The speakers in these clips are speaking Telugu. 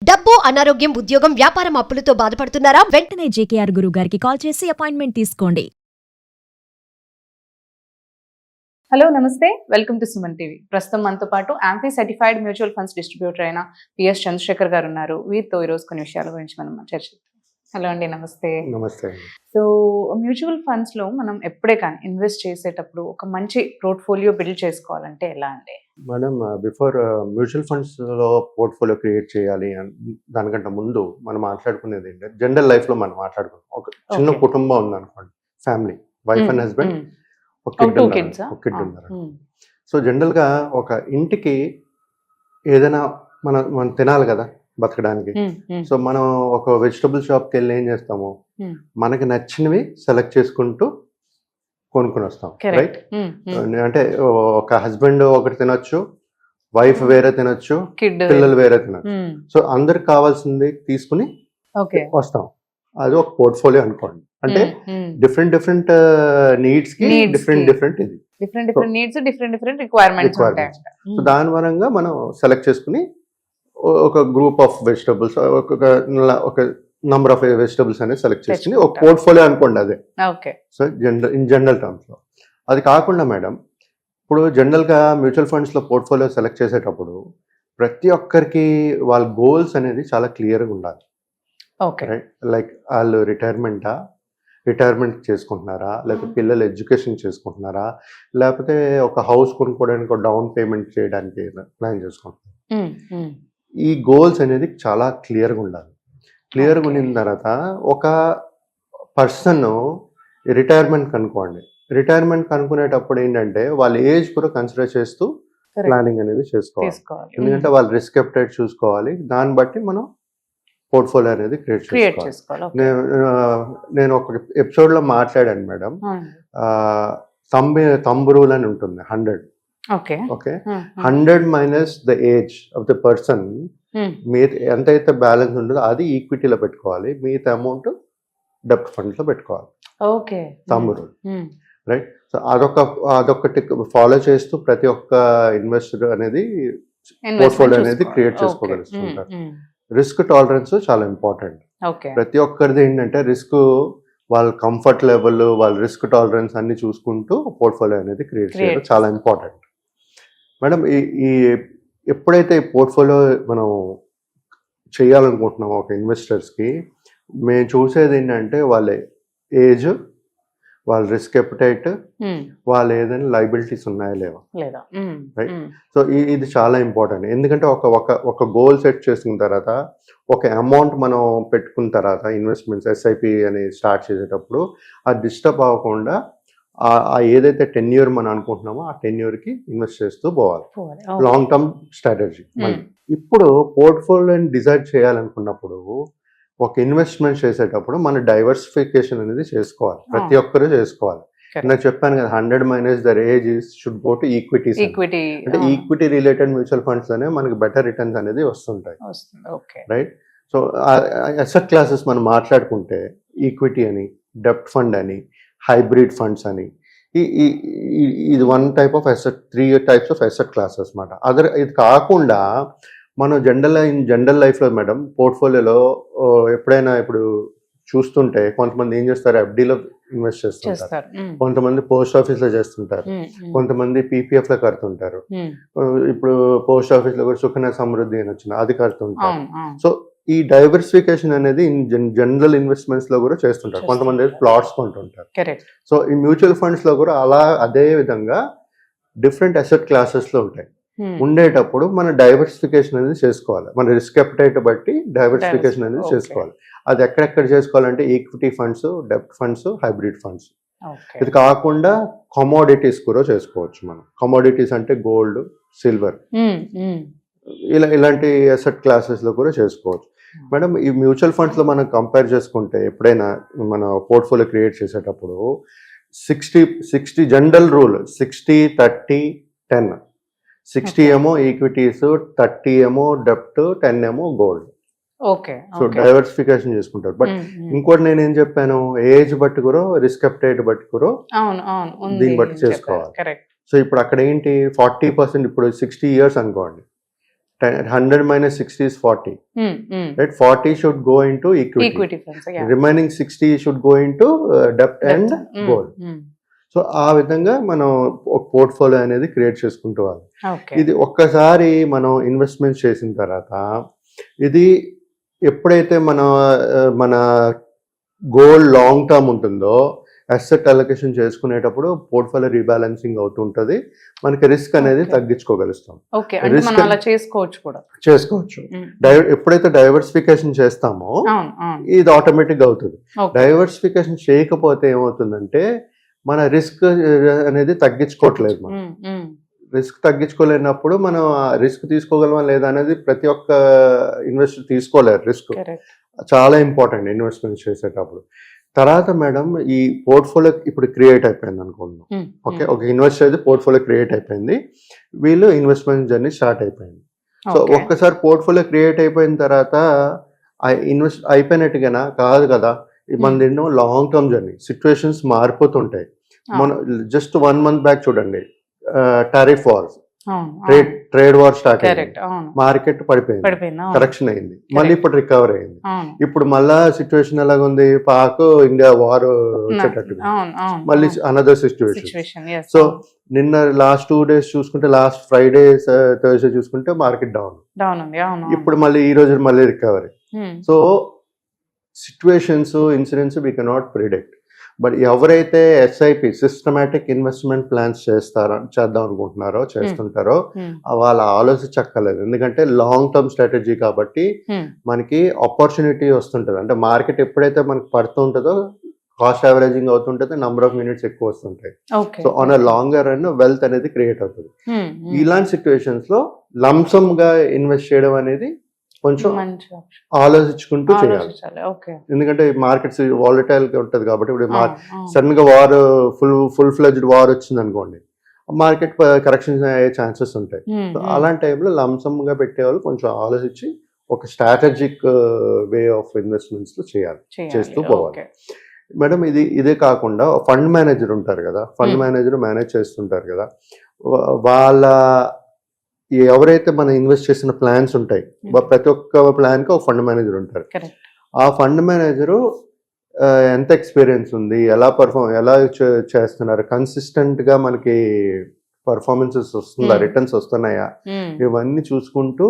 డబ్బు, అనారోగ్యం, ఉద్యోగం, వ్యాపారం అప్పులతో బాధపడుతున్నారా? వెంటనే జేకేఆర్ గురువు గారికి కాల్ చేసి అపాయింట్మెంట్ తీసుకోండి. హలో నమస్తే, వెల్కమ్ టు సుమన్ టీవీ. ప్రస్తుతం మనతో పాటు amphi certified mutual funds distributor అయిన పిఎస్ చంద్రశేఖర్ గారు ఉన్నారు. వీరితో ఈరోజు కొన్ని విషయాల గురించి మనం చర్చిద్దాం. హలో అండి, నమస్తే. నమస్తే. సో మ్యూచువల్ ఫండ్స్ లో మనం ఎప్పుడే కానీ ఇన్వెస్ట్ చేసేటప్పుడు ఒక మంచి పోర్ట్ఫోలియో బిల్డ్ చేసుకోవాలంటే ఎలా అండి? మనం బిఫోర్ మ్యూచువల్ ఫండ్స్ లో పోర్ట్ఫోలియో క్రియేట్ చేయాలి దానికంటే ముందు మనం మాట్లాడుకునేది ఏంటంటే జనరల్ లైఫ్ లో మనం మాట్లాడుకున్నాం. ఒక చిన్న కుటుంబం ఉంది అనుకోండి, ఫ్యామిలీ, వైఫ్ అండ్ హస్బెండ్, ఒక కిడ్ ఉన్నారు. సో జనరల్ గా ఒక ఇంటికి ఏదైనా మనం తినాలి కదా బతకడానికి. సో మనం ఒక వెజిటబుల్ షాప్కి వెళ్ళి ఏం చేస్తాము, మనకి నచ్చినవి సెలెక్ట్ చేసుకుంటూ కొనుక్కొని వస్తాం, రైట్? అంటే ఒక హస్బెండ్ ఒకటి తినొచ్చు, వైఫ్ వేరే తినొచ్చు, పిల్లలు వేరే తినొచ్చు. సో అందరికి కావాల్సింది తీసుకుని వస్తాం. అది ఒక పోర్ట్ఫోలియో అనుకోండి. అంటే డిఫరెంట్ నీడ్స్ కి different needs, different requirements. So దాని పరంగా మనం సెలెక్ట్ చేసుకుని ఒక గ్రూప్ ఆఫ్ వెజిటబుల్స్, ఒక నంబర్ ఆఫ్ వెజిటబుల్స్ అనేది సెలెక్ట్ చేసుకుని ఒక పోర్ట్ఫోలియో అనుకోండి అదే. సో జనరల్ టర్మ్స్ లో అది కాకుండా మేడం, ఇప్పుడు జనరల్ గా మ్యూచువల్ ఫండ్స్ లో పోర్ట్ఫోలియో సెలెక్ట్ చేసేటప్పుడు ప్రతి ఒక్కరికి వాళ్ళ గోల్స్ అనేది చాలా క్లియర్గా ఉండాలి. లైక్ వాళ్ళు రిటైర్మెంట్ చేసుకుంటున్నారా, లేకపోతే పిల్లలు ఎడ్యుకేషన్ చేసుకుంటున్నారా, లేకపోతే ఒక హౌస్ కొనుక్కోవడానికి ఒక డౌన్ పేమెంట్ చేయడానికి ప్లాన్ చేసుకుంటున్నారు. ఈ గోల్స్ అనేది చాలా క్లియర్గా ఉండాలి. క్లియర్గా ఉన్న తర్వాత ఒక పర్సన్ రిటైర్మెంట్ కనుక్కునేటప్పుడు ఏంటంటే వాళ్ళ ఏజ్ కూడా కన్సిడర్ చేస్తూ ప్లానింగ్ అనేది చేసుకోవాలి. ఎందుకంటే వాళ్ళ రిస్క్ అప్టైట్ చూసుకోవాలి. దాన్ని బట్టి మనం పోర్ట్ఫోలియో అనేది క్రియేట్ చేసుకోవాలి. నేను ఒక ఎపిసోడ్ లో మాట్లాడాను మేడం, థంబ్ రూల్ అని ఉంటుంది. 100 100 minus the age of the person, మీరు ఎంతైతే బ్యాలెన్స్ ఉంటుందో అది ఈక్విటీలో పెట్టుకోవాలి, మిగతా అమౌంట్ డెబ్ట్ ఫండ్ లో పెట్టుకోవాలి. Thumb rule, right? సో అదొకటి ఫాలో చేస్తూ ప్రతి ఒక్క ఇన్వెస్టర్ అనేది పోర్ట్ఫోలియో అనేది క్రియేట్ చేసుకోగలుగుతుంటారు. రిస్క్ టాలరెన్స్ చాలా ఇంపార్టెంట్. ప్రతి ఒక్కరిది ఏంటంటే రిస్క్, వాళ్ళ కంఫర్ట్ లెవెల్, వాళ్ళ రిస్క్ టాలరెన్స్ అన్ని చూసుకుంటూ పోర్ట్ఫోలియో అనేది క్రియేట్ చేయడం చాలా ఇంపార్టెంట్ మేడం. ఈ ఎప్పుడైతే ఈ పోర్ట్ఫోలియో మనం చేయాలనుకుంటున్నామో ఒక ఇన్వెస్టర్స్కి, మేము చూసేది ఏంటంటే వాళ్ళ ఏజ్, వాళ్ళ రిస్క్ అపెటైట్, వాళ్ళు ఏదైనా లైబిలిటీస్ ఉన్నాయా లేవా, రైట్? సో ఇది చాలా ఇంపార్టెంట్. ఎందుకంటే ఒక గోల్ సెట్ చేసుకున్న తర్వాత, ఒక అమౌంట్ మనం పెట్టుకున్న తర్వాత ఇన్వెస్ట్మెంట్స్ ఎస్ఐపి అని స్టార్ట్ చేసేటప్పుడు అది డిస్టర్బ్ అవ్వకుండా ఏదైతే టెన్యూర్ మనం అనుకుంటున్నామో ఆ టెన్యూర్కి ఇన్వెస్ట్ చేస్తూ పోవాలి. Long term strategy. ఇప్పుడు పోర్ట్ఫోలియోని డిజైడ్ చేయాలనుకున్నప్పుడు, ఒక ఇన్వెస్ట్మెంట్ చేసేటప్పుడు మన డైవర్సిఫికేషన్ అనేది చేసుకోవాలి. ప్రతి ఒక్కరూ చేసుకోవాలి. నేను చెప్పాను కదా, 100 minus the age should go to equities. అంటే ఈక్విటీ రిలేటెడ్ మ్యూచువల్ ఫండ్స్ అనే మనకి బెటర్ రిటర్న్స్ అనేది వస్తుంటాయి, రైట్? సో అసెట్ క్లాసెస్ మనం మాట్లాడుకుంటే ఈక్విటీ అని, డెబ్ట్ ఫండ్ అని, హైబ్రిడ్ ఫండ్స్ అని, ఇది 1 type of asset, 3 types of asset classes అన్నమాట. ఇది కాకుండా మనం జనరల్ లైఫ్లో మేడం పోర్ట్ఫోలియోలో ఎప్పుడైనా ఇప్పుడు చూస్తుంటే కొంతమంది ఏం చేస్తారు, ఎఫ్డీలో ఇన్వెస్ట్ చేస్తుంటారు, కొంతమంది పోస్ట్ ఆఫీస్లో చేస్తుంటారు, కొంతమంది పీపీఎఫ్ లో కడుతుంటారు. ఇప్పుడు పోస్ట్ ఆఫీస్ లో కూడా సుకన్య సమృద్ధి అని వచ్చింది, అది కడుతుంటారు. సో ఈ డైవర్సిఫికేషన్ అనేది జనరల్ ఇన్వెస్ట్మెంట్స్ లో కూడా చేస్తుంటారు. కొంతమంది ప్లాట్స్ కొంటుంటారు. సో ఈ మ్యూచువల్ ఫండ్స్ లో కూడా అదే విధంగా డిఫరెంట్ అసెట్ క్లాసెస్ లో ఉంటాయి. ఉండేటప్పుడు మన డైవర్సిఫికేషన్ అనేది చేసుకోవాలి. మన రిస్క్ అపెటైట్ బట్టి డైవర్సిఫికేషన్ అనేది చేసుకోవాలి. అది ఎక్కడెక్కడ చేసుకోవాలంటే ఈక్విటీ ఫండ్స్, డెబ్ట్ ఫండ్స్, హైబ్రిడ్ ఫండ్స్. ఇది కాకుండా కమోడిటీస్ కూడా చేసుకోవచ్చు మనం. కమోడిటీస్ అంటే గోల్డ్, సిల్వర్, ఇలాంటి అసెట్ క్లాసెస్ లో కూడా చేసుకోవచ్చు మేడం. ఈ మ్యూచువల్ ఫండ్స్ లో మనం కంపేర్ చేసుకుంటే ఎప్పుడైనా మన పోర్ట్ఫోలియో క్రియేట్ చేసేటప్పుడు 60 జనరల్ రూల్, 60-30-10. 60 ఏమో ఈక్విటీస్, 30 ఏమో డెబ్ట్, 10 ఏమో గోల్డ్. సో డైవర్సిఫికేషన్ చేసుకుంటారు. బట్ ఇంకోటి నేనేం చెప్పాను, ఏజ్ బట్టి కూడా, రిస్క్ అప్టైట్ బట్టి కూడా దీన్ని బట్టి చేసుకోవాలి. సో ఇప్పుడు అక్కడ ఏంటి, 40%, ఇప్పుడు 60 years అనుకోండి, 100 minus 60 is 40, right? 40 should go into equity. Equity funds Remaining 60 should go into debt and gold. So ఆ విధంగా మనం ఒక పోర్ట్ఫోలియో అనేది క్రియేట్ చేసుకుంటూ వాళ్ళు. ఇది ఒక్కసారి మనం ఇన్వెస్ట్మెంట్ చేసిన తర్వాత ఇది ఎప్పుడైతే మన గోల్ లాంగ్ టర్మ్ ఉంటుందో అసెట్ అలొకేషన్ చేసుకునేటప్పుడు పోర్ట్ఫోలియో రీబ్యాలెన్సింగ్ అవుతుంటది, మనకి రిస్క్ అనేది తగ్గించుకోగలుగుతాం. చేసుకోవచ్చు. ఎప్పుడైతే డైవర్సిఫికేషన్ చేస్తామో ఇది ఆటోమేటిక్ అవుతుంది. డైవర్సిఫికేషన్ చేయకపోతే ఏమవుతుందంటే మన రిస్క్ అనేది తగ్గించుకోవట్లేదు. మనం రిస్క్ తగ్గించుకోలేనప్పుడు మనం రిస్క్ తీసుకోగలమా లేదా అనేది ప్రతి ఒక్క ఇన్వెస్టర్ తీసుకోలేరు. రిస్క్ చాలా ఇంపార్టెంట్ ఇన్వెస్ట్మెంట్ చేసేటప్పుడు. తర్వాత మేడం ఈ పోర్ట్ఫోలియో ఇప్పుడు క్రియేట్ అయిపోయింది అనుకుందాం. ఓకే, ఒక ఇన్వెస్ట్ అయితే పోర్ట్ఫోలియో క్రియేట్ అయిపోయింది, వీళ్ళు ఇన్వెస్ట్మెంట్ జర్నీ స్టార్ట్ అయిపోయింది. సో ఒక్కసారి పోర్ట్ఫోలియో క్రియేట్ అయిపోయిన తర్వాత ఇన్వెస్ట్ అయిపోయినట్టుగా కాదు కదా, మనది ఎన్నో లాంగ్ టర్మ్ జర్నీ, సిచ్యువేషన్స్ మారిపోతుంటాయి. మన జస్ట్ 1 month బ్యాక్ చూడండి, tariff wars, trade war start అయింది, మార్కెట్ పడిపోయింది, కరెక్షన్ అయింది, మళ్ళీ ఇప్పుడు రికవర్ అయింది. ఇప్పుడు మళ్ళా సిచ్యువేషన్ ఎలాగుంది, పాక్ ఇండియా వార్ వచ్చేటట్టు మళ్ళీ అనదర్ సిచ్యువేషన్. సో నిన్న లాస్ట్ 2 days చూసుకుంటే, లాస్ట్ ఫ్రైడే థర్స్డే చూసుకుంటే మార్కెట్ డౌన్, ఇప్పుడు మళ్ళీ ఈ రోజు మళ్ళీ recovery. So situations, incidents we cannot predict. But ఎవరైతే ఎస్ఐపి సిస్టమాటిక్ ఇన్వెస్ట్మెంట్ ప్లాన్స్ చేద్దాం అనుకుంటున్నారో, చేస్తుంటారో, వాళ్ళ ఆలోచించక్కర్లేదు. ఎందుకంటే లాంగ్ టర్మ్ స్ట్రాటజీ కాబట్టి మనకి ఆపర్చునిటీ వస్తుంటది. అంటే మార్కెట్ ఎప్పుడైతే మనకి పడుతుంటుందో కాస్ట్ యావరేజింగ్ అవుతుంటుంది, నంబర్ ఆఫ్ యూనిట్స్ ఎక్కువ వస్తుంటాయి. So on a longer run wealth అనేది క్రియేట్ అవుతుంది. ఇలాంటి సిచ్యువేషన్స్ లో లంసమ్ గా ఇన్వెస్ట్ చేయడం అనేది కొంచెం ఆలోచించుకుంటూ చేయాలి. ఎందుకంటే మార్కెట్స్ వాలటైల్ గా ఉంటది కాబట్టి, ఇప్పుడు సడన్ గా వార్ ఫుల్ ఫ్లెడ్జ్డ్ వార్ వచ్చింది అనుకోండి, మార్కెట్ కరెక్షన్స్ అయ్యే ఛాన్సెస్ ఉంటాయి. అలాంటి టైంలో లంసమ్ గా పెట్టేవాళ్ళు కొంచెం ఆలోచించి ఒక స్ట్రాటజిక్ వే ఆఫ్ ఇన్వెస్ట్మెంట్స్ లో చేస్తూ పోవాలి. మేడం ఇదే కాకుండా ఫండ్ మేనేజర్ ఉంటారు కదా, ఫండ్ మేనేజర్ మేనేజ్ చేస్తుంటారు కదా, వాళ్ళ ఎవరైతే మనం ఇన్వెస్ట్ చేసిన ప్లాన్స్ ఉంటాయి, ప్రతి ఒక్క ప్లాన్ కి ఒక ఫండ్ మేనేజర్ ఉంటారు. ఆ ఫండ్ మేనేజరు ఎంత ఎక్స్పీరియన్స్ ఉంది, ఎలా చేస్తున్నారు, కన్సిస్టెంట్ గా మనకి పర్ఫార్మెన్సెస్ వస్తుందా, రిటర్న్స్ వస్తున్నాయా, ఇవన్నీ చూసుకుంటూ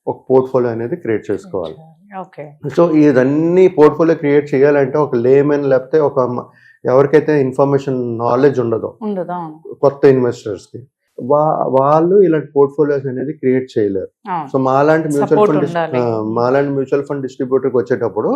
ఒక పోర్ట్ఫోలియో అనేది క్రియేట్ చేసుకోవాలి. సో ఇదన్నీ పోర్ట్ఫోలియో క్రియేట్ చేయాలంటే ఒక లేమెన్ లేకపోతే ఒక ఎవరికైతే ఇన్ఫర్మేషన్ నాలెడ్జ్ ఉండదో కొత్త ఇన్వెస్టర్స్ కి, వాళ్ళు ఇలాంటి పోర్ట్ఫోలియోస్ అనేది క్రియేట్ చేయలేరు. సో మాలాంటి మ్యూచువల్ ఫండ్ డిస్ట్రిబ్యూటర్కి వచ్చేటప్పుడు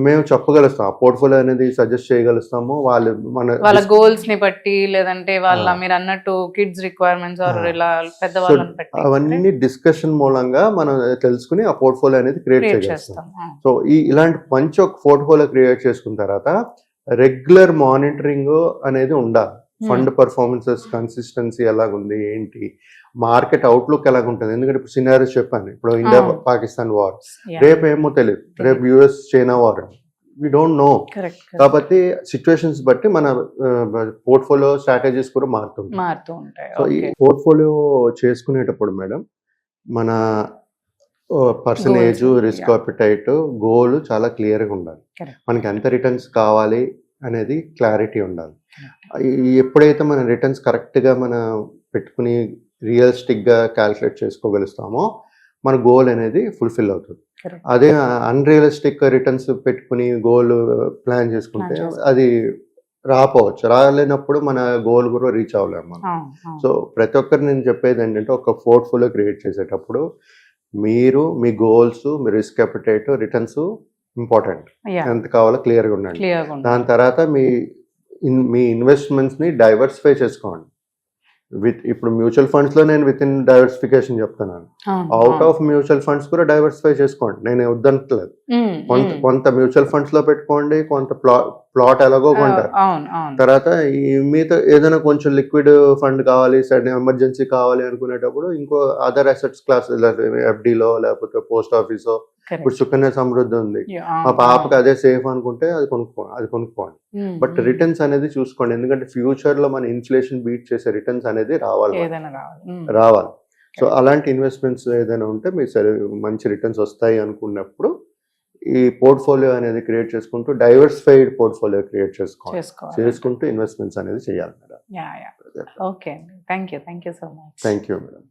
మేము చెప్పగలుగుతాం, ఆ పోర్ట్ఫోలియో అనేది సజెస్ట్ చేయగలుగుతాము. వాళ్ళ గోల్స్ ని బట్టి, లేదంటే వాళ్ళ మీరు అన్నట్టు కిడ్స్ రిక్వైర్మెంట్స్ అవన్నీ డిస్కషన్ మూలంగా మనం తెలుసుకుని ఆ పోర్ట్ఫోలియో అనేది క్రియేట్ చేయగలుగుతాం. సో ఇలాంటి మంచి ఒక పోర్ట్ఫోలియో క్రియేట్ చేసుకున్న తర్వాత రెగ్యులర్ మానిటరింగ్ అనేది ఉండాలి. ఫండ్ పర్ఫార్మెన్సెస్ కన్సిస్టెన్సీ ఎలాగుంది, ఏంటి, మార్కెట్ అవుట్లుక్ ఎలాగుంటుంది. ఎందుకంటే ఇప్పుడు సినారియోస్ చెప్పాను, ఇప్పుడు ఇండియా పాకిస్తాన్ వార్, రేపు ఏమో తెలియదు, రేపు US China war, we don't know. కాబట్టి సిచ్యువేషన్స్ బట్టి మన పోర్ట్ఫోలియో స్ట్రాటజీస్ కూడా మారుతూ ఉంటాయి. సో ఈ పోర్ట్ఫోలియో చేసుకునేటప్పుడు మేడం మన పర్సనేజ్, రిస్క్ అపెటైట్, గోల్ చాలా క్లియర్గా ఉండాలి. మనకి ఎంత రిటర్న్స్ కావాలి అనేది క్లారిటీ ఉండాలి. ఎప్పుడైతే మన రిటర్న్స్ కరెక్ట్గా మనం పెట్టుకుని రియలిస్టిక్గా క్యాల్కులేట్ చేసుకోగలుగుతామో మన గోల్ అనేది ఫుల్ఫిల్ అవుతుంది. అదే అన్రియలిస్టిక్ రిటర్న్స్ పెట్టుకుని గోల్ ప్లాన్ చేసుకుంటే అది రాలేనప్పుడు మన గోల్ కూడా రీచ్ అవ్వలేము మనం. సో ప్రతి ఒక్కరు నేను చెప్పేది ఏంటంటే, ఒక పోర్ట్ఫోలియో క్రియేట్ చేసేటప్పుడు మీరు మీ గోల్స్, మీ రిస్క్ అపెటైట్, రిటర్న్స్ ఇంపార్టెంట్, ఎంత కావాలో క్లియర్గా ఉండండి. దాని తర్వాత మీ ఇన్వెస్ట్మెంట్స్ ని డైవర్సిఫై చేసుకోండి. ఇప్పుడు మ్యూచువల్ ఫండ్స్ లో నేను విత్ ఇన్ డైవర్సిఫికేషన్ చెప్తున్నాను, అవుట్ ఆఫ్ మ్యూచువల్ ఫండ్స్ కూడా డైవర్సిఫై చేసుకోండి, నేను వద్దనట్లేదు. కొంత మ్యూచువల్ ఫండ్స్ లో పెట్టుకోండి, కొంత ప్లాట్ ఎలాగో కొంటారు. తర్వాత ఈ మీతో ఏదైనా కొంచెం లిక్విడ్ ఫండ్ కావాలి, సడన్ ఎమర్జెన్సీ కావాలి అనుకునేటప్పుడు ఇంకో అదర్ అసెట్స్ క్లాస్, ఎఫ్డీలో లేకపోతే పోస్ట్ ఆఫీసో, ఇప్పుడు సుకన్య సమృద్ధి ఉంది, మా పాపకి అదే సేఫ్ అనుకుంటే అది కొనుక్కోండి. బట్ రిటర్న్స్ అనేది చూసుకోండి, ఎందుకంటే ఫ్యూచర్ లో మన ఇన్ఫ్లేషన్ బీట్ చేసే రిటర్న్స్ అనేది రావాలి. సో అలాంటి ఇన్వెస్ట్మెంట్స్ ఏదైనా ఉంటే మీరు సరే మంచి రిటర్న్స్ వస్తాయి అనుకున్నప్పుడు ఈ పోర్ట్ఫోలియో అనేది క్రియేట్ చేసుకుంటూ డైవర్సిఫైడ్ పోర్ట్ఫోలియో క్రియేట్ చేసుకుంటూ ఇన్వెస్ట్మెంట్స్ అనేది చేయాలి మేడం. ఓకే అండి, thank you so much. Thank you madam.